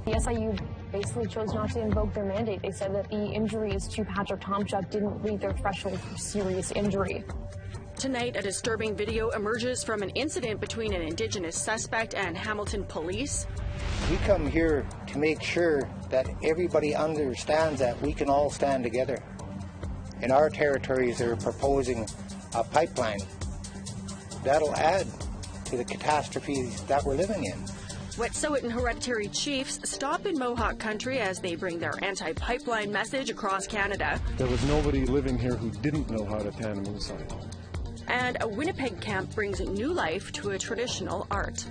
The SIU basically chose not to invoke their mandate. They said that the injuries to Patrick Tomchuk didn't meet their threshold for serious injury. Tonight, a disturbing video emerges from an incident between an Indigenous suspect and Hamilton police. We come here to make sure that everybody understands that we can all stand together. In our territories, they're proposing a pipeline that'll add to the catastrophes that we're living in. Wet'suwet'en and hereditary chiefs stop in Mohawk country as they bring their anti-pipeline message across Canada. There was nobody living here who didn't know how to tan a moose hide. And a Winnipeg camp brings new life to a traditional art.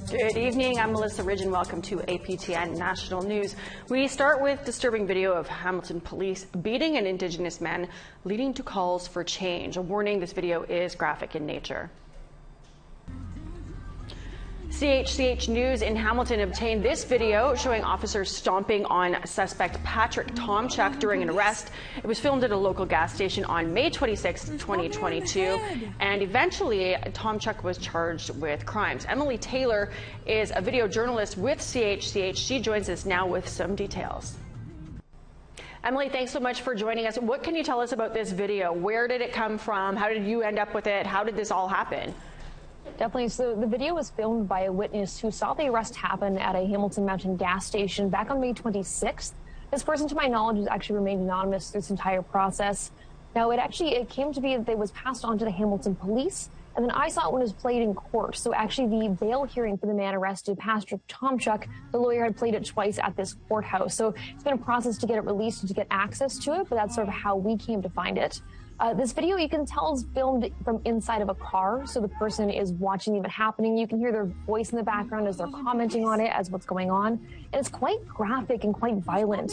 Good evening, I'm Melissa Ridge and welcome to APTN National News. We start with disturbing video of Hamilton police beating an Indigenous man, leading to calls for change. A warning, this video is graphic in nature. CHCH News in Hamilton obtained this video showing officers stomping on suspect Patrick Tomchuk during an arrest. It was filmed at a local gas station on May 26, 2022, and eventually Tomchuk was charged with crimes. Emily Taylor is a video journalist with CHCH. She joins us now with some details. Emily, thanks so much for joining us. What can you tell us about this video? Where did it come from? How did you end up with it? How did this all happen? Definitely. So the video was filmed by a witness who saw the arrest happen at a Hamilton Mountain gas station back on May 26th. This person, to my knowledge, has actually remained anonymous through this entire process. Now, it came to be that it was passed on to the Hamilton police, and then I saw it when it was played in court. So actually, the bail hearing for the man arrested, Patrick Tomchuk, the lawyer had played it twice at this courthouse. So it's been a process to get it released and to get access to it, but that's sort of how we came to find it. This video, you can tell, is filmed from inside of a car, so the person is watching the event happening. You can hear their voice in the background as they're commenting on it, as what's going on. And it's quite graphic and quite violent.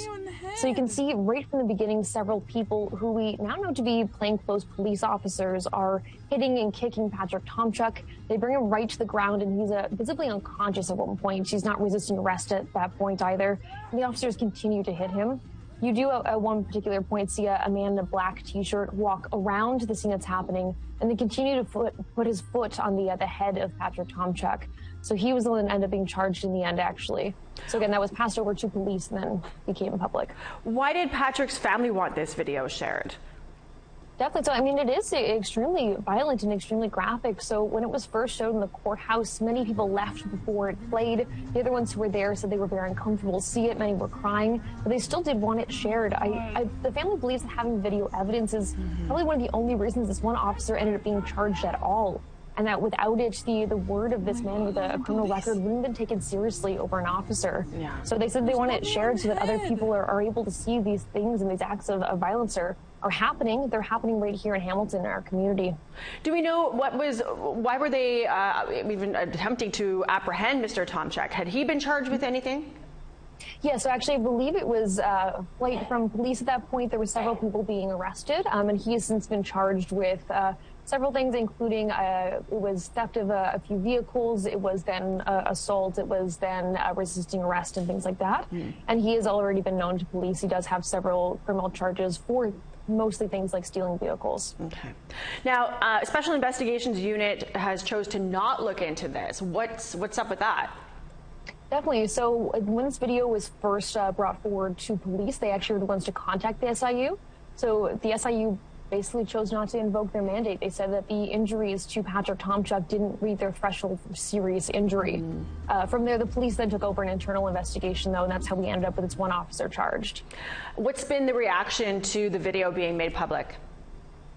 So you can see right from the beginning, several people who we now know to be plainclothes police officers are hitting and kicking Patrick Tomchuk. They bring him right to the ground, and he's visibly unconscious at one point. He's not resisting arrest at that point either. And the officers continue to hit him. You do at one particular point see a man in a black T-shirt walk around the scene that's happening and then continue to put his foot on the head of Patrick Tomchuk. So he was the one that ended up being charged in the end, actually. So again, that was passed over to police and then became public. Why did Patrick's family want this video shared? Definitely. So, I mean, it is extremely violent and extremely graphic. So when it was first showed in the courthouse, many people left before it played. The other ones who were there said they were very uncomfortable to see it. Many were crying, but they still did want it shared. The family believes that having video evidence is probably one of the only reasons this one officer ended up being charged at all. And that without it, the word of this man with a criminal record wouldn't have been taken seriously over an officer. Yeah. So they said they want it shared so that other people are able to see these things and these acts of violence are happening. They're happening right here in Hamilton, in our community. Do we know why were they even attempting to apprehend Mr. Tomchuk? Had he been charged with anything? Yeah, so actually I believe it was flight from police at that point. There were several people being arrested, and he has since been charged with several things, including it was theft of a few vehicles, it was then assault, it was then resisting arrest and things like that. And he has already been known to police. He does have several criminal charges for mostly things like stealing vehicles. Okay. Now, Special Investigations Unit has chose to not look into this. What's up with that? Definitely. So when this video was first brought forward to police, they actually were the ones to contact the SIU. So the SIU basically chose not to invoke their mandate. They said that the injuries to Patrick Tomchuk didn't meet their threshold for serious injury. From there, the police then took over an internal investigation, though, and that's how we ended up with this one officer charged. What's been the reaction to the video being made public?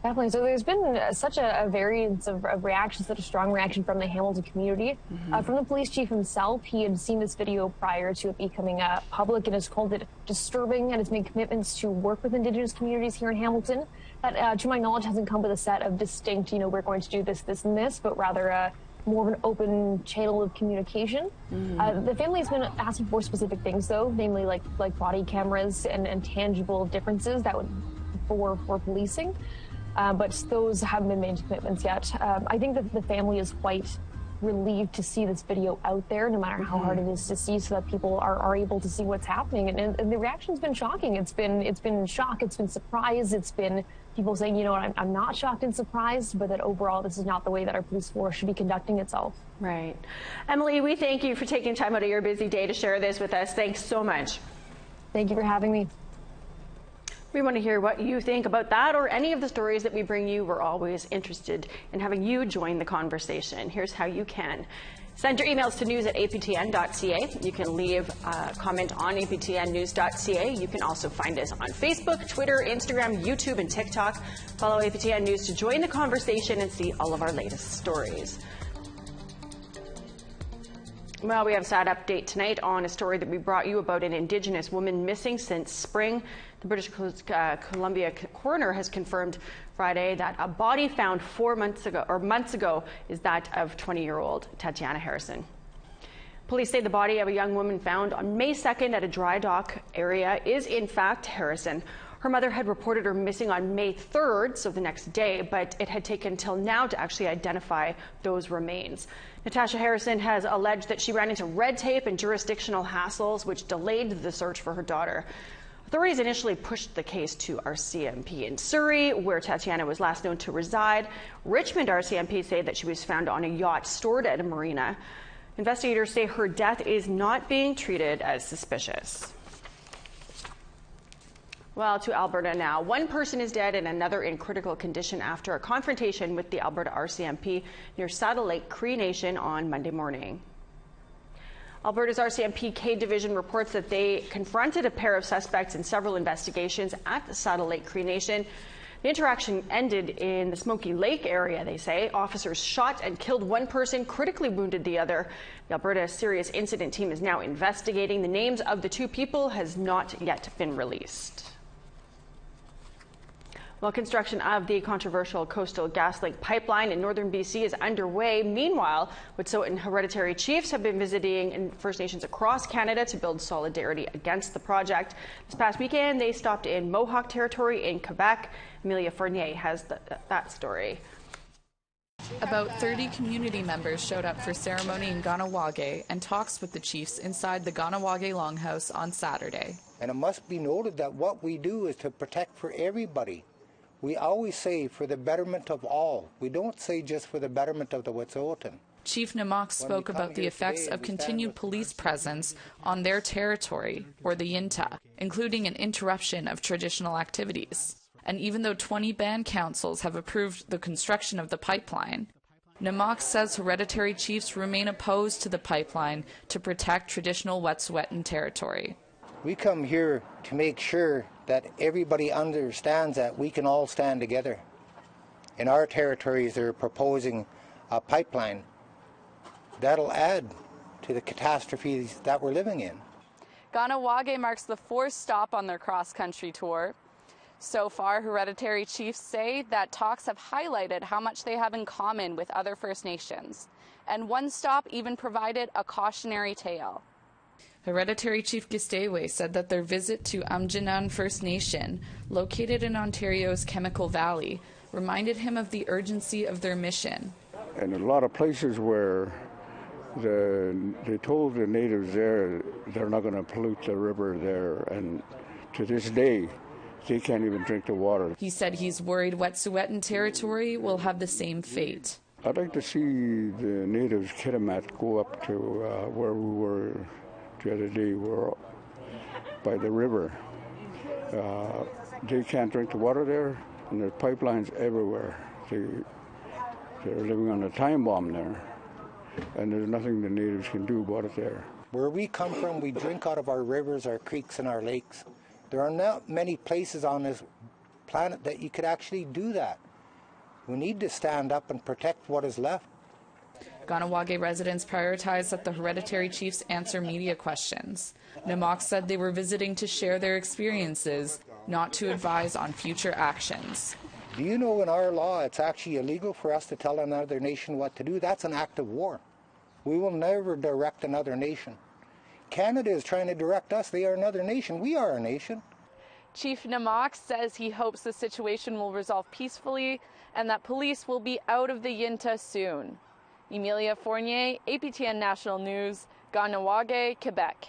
Definitely. So there's been such a variance of reactions, such a strong reaction from the Hamilton community. From the police chief himself, he had seen this video prior to it becoming public and has called it disturbing and has made commitments to work with Indigenous communities here in Hamilton. That, to my knowledge, hasn't come with a set of distinct, we're going to do this, this, and this, but rather more of an open channel of communication. The family has been asking for specific things, though, namely like body cameras and tangible differences that would for policing. But those haven't been made commitments yet. I think that the family is quite relieved to see this video out there, no matter how hard it is to see, so that people are able to see what's happening. And the reaction's been shocking. It's been shock. It's been surprise. It's been people saying, you know what, I'm not shocked and surprised, but that overall this is not the way that our police force should be conducting itself. Right. Emily, we thank you for taking time out of your busy day to share this with us. Thanks so much. Thank you for having me. We want to hear what you think about that or any of the stories that we bring you. We're always interested in having you join the conversation. Here's how you can. Send your emails to news@aptn.ca. You can leave a comment on aptnnews.ca. You can also find us on Facebook, Twitter, Instagram, YouTube, and TikTok. Follow APTN News to join the conversation and see all of our latest stories. Well, we have a sad update tonight on a story that we brought you about an Indigenous woman missing since spring. The British Columbia coroner has confirmed Friday that a body found months ago is that of 20-year-old Tatiana Harrison. Police say the body of a young woman found on May 2nd at a dry dock area is in fact Harrison. Her mother had reported her missing on May 3rd, so the next day, but it had taken until now to actually identify those remains. Natasha Harrison has alleged that she ran into red tape and jurisdictional hassles, which delayed the search for her daughter. Authorities initially pushed the case to RCMP in Surrey, where Tatiana was last known to reside. Richmond RCMP say that she was found on a yacht stored at a marina. Investigators say her death is not being treated as suspicious. Well, to Alberta now. One person is dead and another in critical condition after a confrontation with the Alberta RCMP near Saddle Lake Cree Nation on Monday morning. Alberta's RCMP K Division reports that they confronted a pair of suspects in several investigations at the Saddle Lake Cree Nation. The interaction ended in the Smoky Lake area, they say. Officers shot and killed one person, critically wounded the other. The Alberta Serious Incident Team is now investigating. The names of the two people has not yet been released. Well, construction of the controversial Coastal GasLink pipeline in northern BC is underway. Meanwhile, Wet'suwet'en hereditary chiefs have been visiting First Nations across Canada to build solidarity against the project. This past weekend, they stopped in Mohawk territory in Quebec. Amelia Fournier has that story. About 30 community members showed up for ceremony in Ganawage and talks with the chiefs inside the Ganawage Longhouse on Saturday. And it must be noted that what we do is to protect for everybody. We always say for the betterment of all. We don't say just for the betterment of the Wet'suwet'en. Chief Nunavut spoke about the effects of continued police presence on their territory, or the Yinta, including an interruption of traditional activities. And even though 20 band councils have approved the construction of the pipeline, Nunavut says hereditary chiefs remain opposed to the pipeline to protect traditional Wet'suwet'en territory. We come here to make sure that everybody understands that we can all stand together. In our territories, they're proposing a pipeline that'll add to the catastrophes that we're living in. Ganawage marks the fourth stop on their cross-country tour. So far, hereditary chiefs say that talks have highlighted how much they have in common with other First Nations. And one stop even provided a cautionary tale. Hereditary Chief Gistewe said that their visit to Amjinan First Nation, located in Ontario's Chemical Valley, reminded him of the urgency of their mission. And a lot of places where they told the natives there they're not going to pollute the river there, and to this day they can't even drink the water. He said he's worried Wet'suwet'en territory will have the same fate. I'd like to see the natives Kitimat go up to where we were the other day, we're by the river. They can't drink the water there, and there's pipelines everywhere. They're living on a time bomb there, and there's nothing the natives can do about it there. Where we come from, we drink out of our rivers, our creeks, and our lakes. There are not many places on this planet that you could actually do that. We need to stand up and protect what is left. Ganawage residents prioritized that the hereditary chiefs answer media questions. Nunavut said they were visiting to share their experiences, not to advise on future actions. Do you know in our law it's actually illegal for us to tell another nation what to do? That's an act of war. We will never direct another nation. Canada is trying to direct us. They are another nation. We are a nation. Chief Nunavut says he hopes the situation will resolve peacefully and that police will be out of the Yinta soon. Emilia Fournier, APTN National News, Ganawage, Quebec.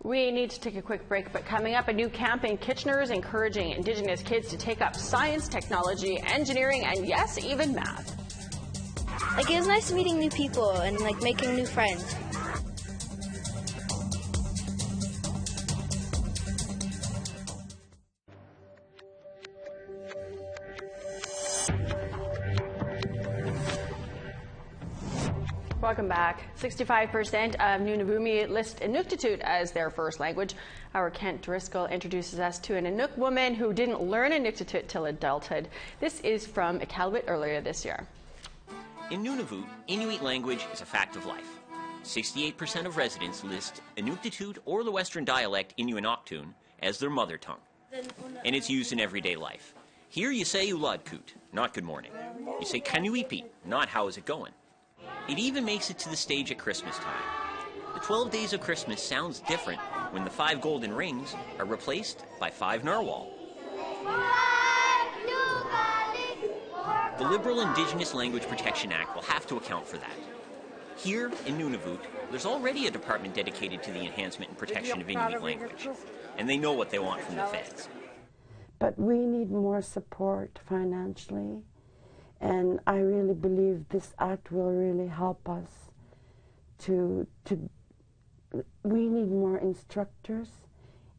We need to take a quick break, but coming up, a new camp in Kitchener is encouraging Indigenous kids to take up science, technology, engineering, and yes, even math. Like, it was nice meeting new people and like making new friends. Welcome back. 65% of Nunavut list Inuktitut as their first language. Our Kent Driscoll introduces us to an Inuk woman who didn't learn Inuktitut till adulthood. This is from Iqaluit earlier this year. In Nunavut, Inuit language is a fact of life. 68% of residents list Inuktitut or the Western dialect Inuinnaqtun as their mother tongue. And it's used in everyday life. Here you say uladkut, not good morning. You say kanuipi, not how is it going. It even makes it to the stage at Christmas time. The 12 days of Christmas sounds different when the 5 golden rings are replaced by 5 narwhal. The Liberal Indigenous Language Protection Act will have to account for that. Here in Nunavut, there's already a department dedicated to the enhancement and protection of Inuit language, and they know what they want from the feds. But we need more support financially. And I really believe this act will really help us we need more instructors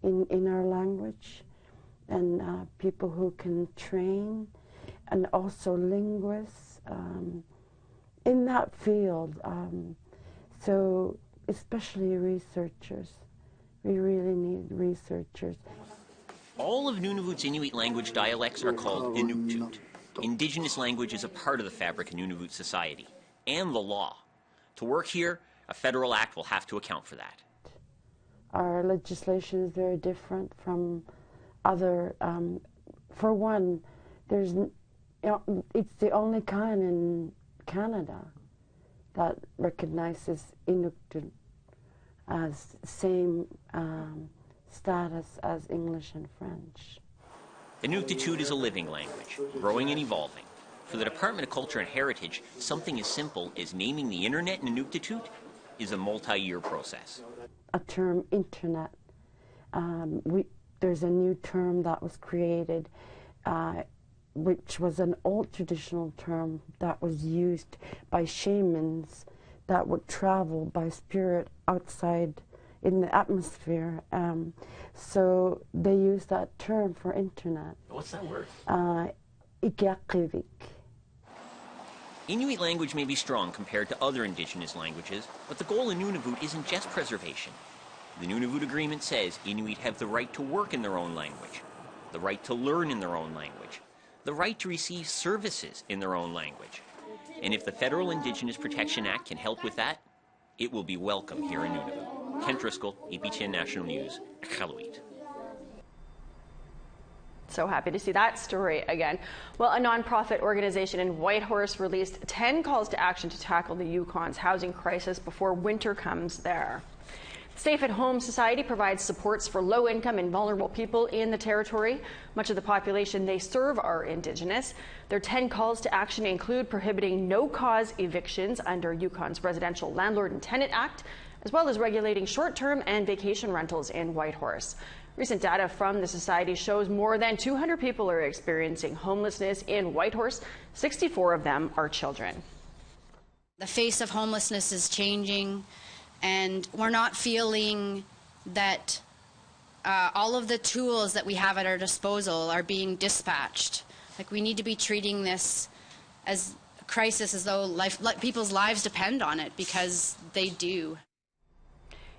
in our language and people who can train, and also linguists in that field. So especially researchers. We really need researchers. All of Nunavut's Inuit language dialects are called Inuktitut. Indigenous language is a part of the fabric of Nunavut society and the law. To work here, a federal act will have to account for that. Our legislation is very different from other. For one, it's the only kind in Canada that recognizes Inuktitut as same status as English and French. Inuktitut is a living language, growing and evolving. For the Department of Culture and Heritage, something as simple as naming the internet in Inuktitut is a multi-year process. A term, internet. There's a new term that was created, which was an old traditional term that was used by shamans that would travel by spirit outside in the atmosphere. So they use that term for internet. What's that word? Iqaqivik. Inuit language may be strong compared to other Indigenous languages, but the goal in Nunavut isn't just preservation. The Nunavut Agreement says Inuit have the right to work in their own language, the right to learn in their own language, the right to receive services in their own language. And if the Federal Indigenous Protection Act can help with that, it will be welcome here in Nunavut. Kent Driscoll, APTN National News, Iqaluit. So happy to see that story again. Well, a nonprofit organization in Whitehorse released 10 calls to action to tackle the Yukon's housing crisis before winter comes there. Safe at Home Society provides supports for low-income and vulnerable people in the territory. Much of the population they serve are Indigenous. Their 10 calls to action include prohibiting no-cause evictions under Yukon's Residential Landlord and Tenant Act, as well as regulating short-term and vacation rentals in Whitehorse. Recent data from the Society shows more than 200 people are experiencing homelessness in Whitehorse. 64 of them are children. The face of homelessness is changing, and we're not feeling that all of the tools that we have at our disposal are being dispatched. Like, we need to be treating this as a crisis, as though people's lives depend on it, because they do.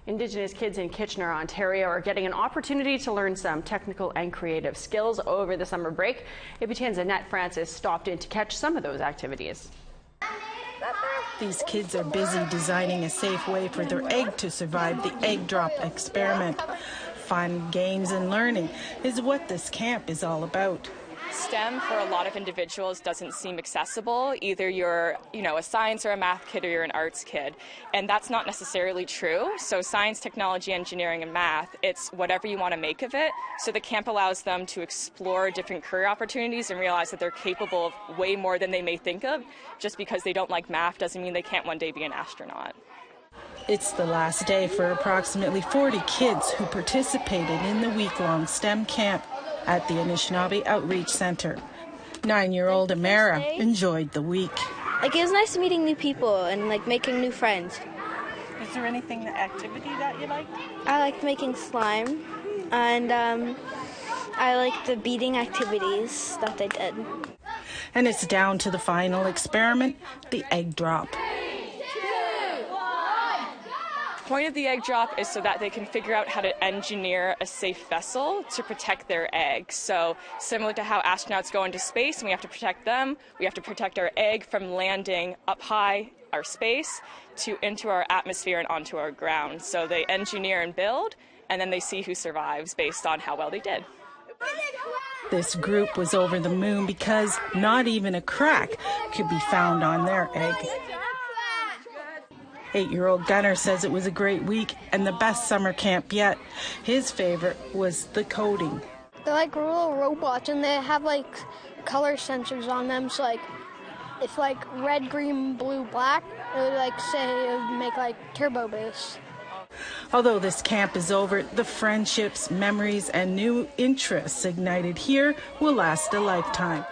Indigenous kids in Kitchener, Ontario are getting an opportunity to learn some technical and creative skills over the summer break. APTN's Annette Francis stopped in to catch some of those activities. These kids are busy designing a safe way for their egg to survive the egg drop experiment. Fun, games, and learning is what this camp is all about. STEM for a lot of individuals doesn't seem accessible. Either you're, a science or a math kid, or you're an arts kid. And that's not necessarily true. So science, technology, engineering, and math, it's whatever you want to make of it. So the camp allows them to explore different career opportunities and realize that they're capable of way more than they may think of. Just because they don't like math doesn't mean they can't one day be an astronaut. It's the last day for approximately 40 kids who participated in the week-long STEM camp at the Anishinaabe Outreach Center. 9-year-old Amara enjoyed the week. Like, it was nice meeting new people and making new friends. Is there anything, the activity that you liked? I liked making slime, and I liked the beading activities that they did. And it's down to the final experiment, the egg drop. The point of the egg drop is so that they can figure out how to engineer a safe vessel to protect their eggs. So similar to how astronauts go into space and we have to protect them, we have to protect our egg from landing up high, our space, into our atmosphere and onto our ground. So they engineer and build, and then they see who survives based on how well they did. This group was over the moon because not even a crack could be found on their egg. 8-year-old Gunnar says it was a great week and the best summer camp yet. His favorite was the coding. They're like little robots, and they have color sensors on them. So if red, green, blue, black, it would make turbo boost. Although this camp is over, the friendships, memories, and new interests ignited here will last a lifetime.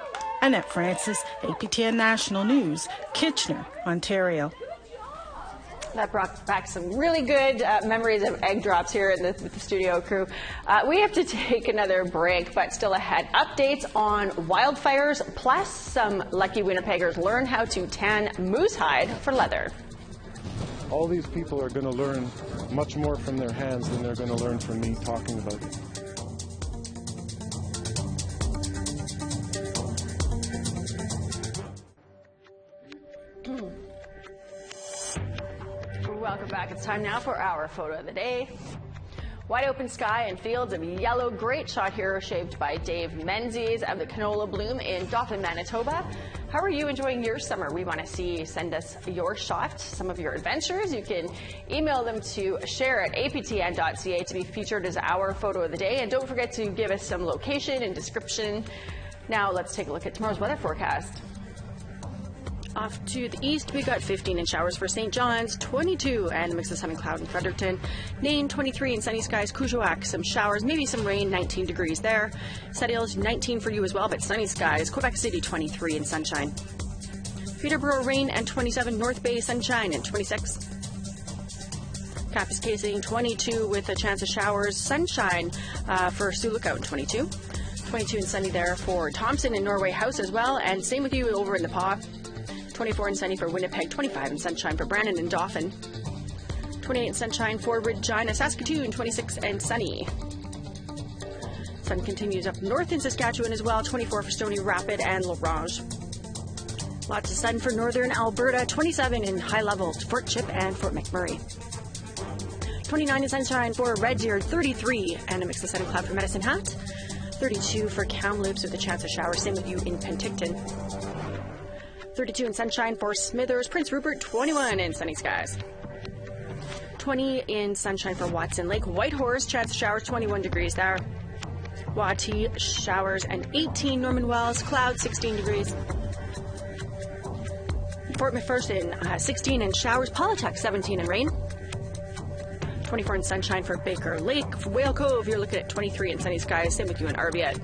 Annette Francis, APTN National News, Kitchener, Ontario. That brought back some really good memories of egg drops here with the studio crew. We have to take another break, but still ahead. Updates on wildfires, plus some lucky Winnipeggers learn how to tan moose hide for leather. All these people are going to learn much more from their hands than they're going to learn from me talking about it. Welcome back. It's time now for our photo of the day. Wide open sky and fields of yellow. Great shot here, shaved by Dave Menzies of the Canola Bloom in Dauphin, Manitoba. How are you enjoying your summer? We want to see, send us your shot, some of your adventures. You can email them to share@aptn.ca to be featured as our photo of the day. And don't forget to give us some location and description. Now let's take a look at tomorrow's weather forecast. Off to the east, we got 15 in showers for St. John's, 22 and a mix of sun and cloud in Fredericton. Nain, 23 and sunny skies. Kuujjuaq, some showers, maybe some rain, 19 degrees there. Settles, 19 for you as well, but sunny skies. Quebec City, 23 and sunshine. Peterborough, rain and 27. North Bay, sunshine and 26. Kapuskasing, 22 with a chance of showers. Sunshine for Sioux Lookout, 22. 22 and sunny there for Thompson and Norway House as well, and same with you over in the Paw. 24 and sunny for Winnipeg, 25 and sunshine for Brandon and Dauphin. 28 and sunshine for Regina, Saskatoon, 26 and sunny. Sun continues up north in Saskatchewan as well, 24 for Stony Rapid and La Ronge. Lots of sun for northern Alberta, 27 in high level Fort Chip and Fort McMurray. 29 in sunshine for Red Deer, 33 and a mix of sun and cloud for Medicine Hat. 32 for Kamloops with a chance of showers, same with you in Penticton. 32 in sunshine for Smithers, Prince Rupert, 21 in sunny skies. 20 in sunshine for Watson Lake, Whitehorse, chance of showers, 21 degrees there. Wauhee, showers, and 18. Norman Wells, clouds, 16 degrees. Fort McPherson, 16 and showers. Paulatuck, 17 and rain. 24 in sunshine for Baker Lake. For Whale Cove, you're looking at 23 in sunny skies. Same with you in Arviat.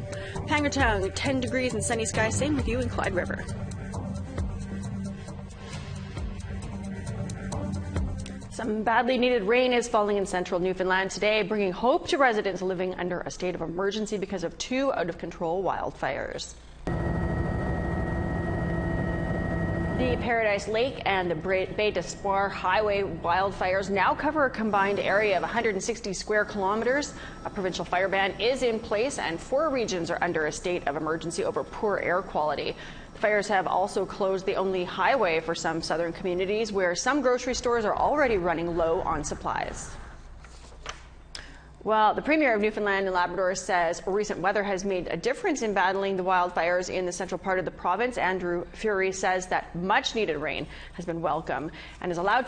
Pangertown, 10 degrees in sunny skies. Same with you in Clyde River. Some badly needed rain is falling in central Newfoundland today, bringing hope to residents living under a state of emergency because of 2 out-of-control wildfires. The Paradise Lake and the Bay d'Espoir Highway wildfires now cover a combined area of 160 square kilometers. A provincial fire ban is in place, and 4 regions are under a state of emergency over poor air quality. The fires have also closed the only highway for some southern communities, where some grocery stores are already running low on supplies. Well, the Premier of Newfoundland and Labrador says recent weather has made a difference in battling the wildfires in the central part of the province. Andrew Furey says that much needed rain has been welcome and has allowed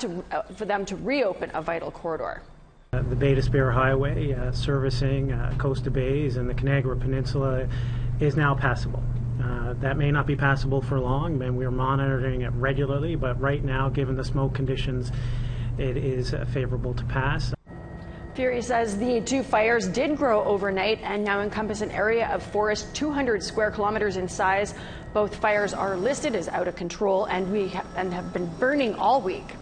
for them to reopen a vital corridor. The Bay to Spare Highway servicing Costa Bays and the Canagra Peninsula is now passable. That may not be passable for long, and we're monitoring it regularly, but right now, given the smoke conditions, it is favorable to pass. Fury says the two fires did grow overnight and now encompass an area of forest 200 square kilometers in size. Both fires are listed as out of control and have been burning all week.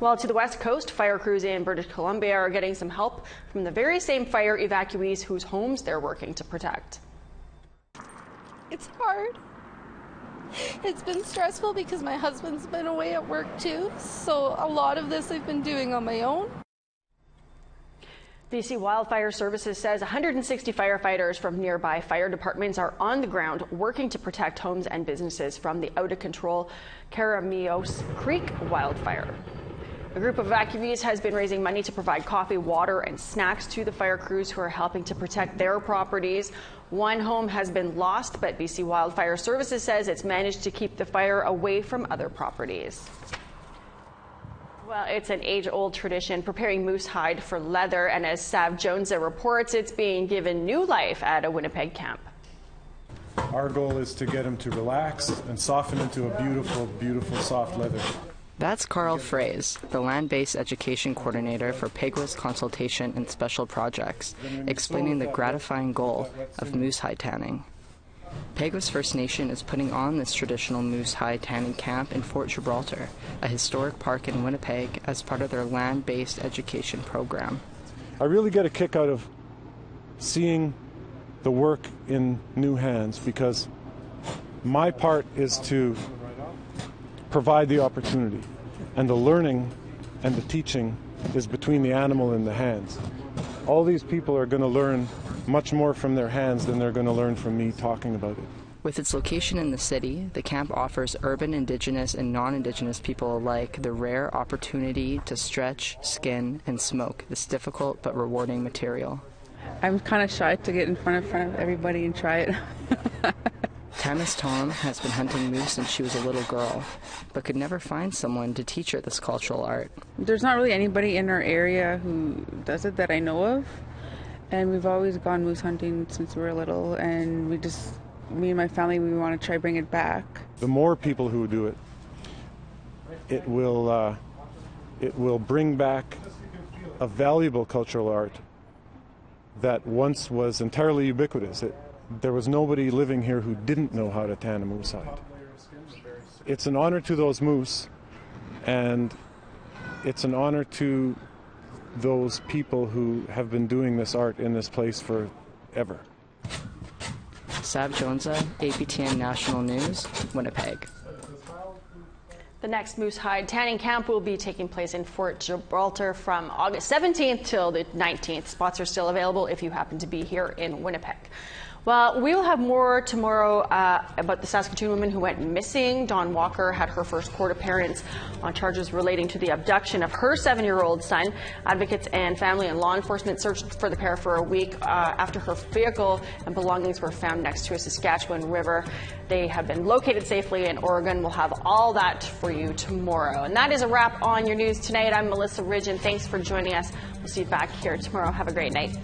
Well, to the west coast, fire crews in British Columbia are getting some help from the very same fire evacuees whose homes they're working to protect. It's hard. It's been stressful because my husband's been away at work too, so a lot of this I've been doing on my own. BC Wildfire Services says 160 firefighters from nearby fire departments are on the ground working to protect homes and businesses from the out-of-control Karamios Creek wildfire. A group of evacuees has been raising money to provide coffee, water, and snacks to the fire crews who are helping to protect their properties. One home has been lost, but BC Wildfire Services says it's managed to keep the fire away from other properties. Well, it's an age-old tradition, preparing moose hide for leather, and as Sav Jonesa reports, it's being given new life at a Winnipeg camp. Our goal is to get him to relax and soften into a beautiful, beautiful soft leather. That's Carl Fraze, the land-based education coordinator for Peguis Consultation and Special Projects, explaining the gratifying goal of moose hide tanning. Peguis First Nation is putting on this traditional moose hide tanning camp in Fort Gibraltar, a historic park in Winnipeg, as part of their land-based education program. I really get a kick out of seeing the work in new hands, because my part is to provide the opportunity, and the learning and the teaching is between the animal and the hands. All these people are going to learn much more from their hands than they're going to learn from me talking about it. With its location in the city, the camp offers urban, Indigenous, and non-Indigenous people alike the rare opportunity to stretch, skin, and smoke this difficult but rewarding material. I'm kind of shy to get in front of everybody and try it. Tamis Tom has been hunting moose since she was a little girl, but could never find someone to teach her this cultural art. There's not really anybody in our area who does it that I know of, and we've always gone moose hunting since we were little, and me and my family, we want to try bring it back. The more people who do it, it will bring back a valuable cultural art that once was entirely ubiquitous. There was nobody living here who didn't know how to tan a moose hide. It's an honor to those moose, and it's an honor to those people who have been doing this art in this place forever. Sav Jonesa, APTN National News, Winnipeg. The next moose hide tanning camp will be taking place in Fort Gibraltar from August 17th till the 19th. Spots are still available if you happen to be here in Winnipeg. Well, we will have more tomorrow about the Saskatoon woman who went missing. Dawn Walker had her first court appearance on charges relating to the abduction of her 7-year-old son. Advocates and family and law enforcement searched for the pair for a week after her vehicle and belongings were found next to a Saskatchewan river. They have been located safely in Oregon. We'll have all that for you tomorrow. And that is a wrap on your news tonight. I'm Melissa Ridge, and thanks for joining us. We'll see you back here tomorrow. Have a great night.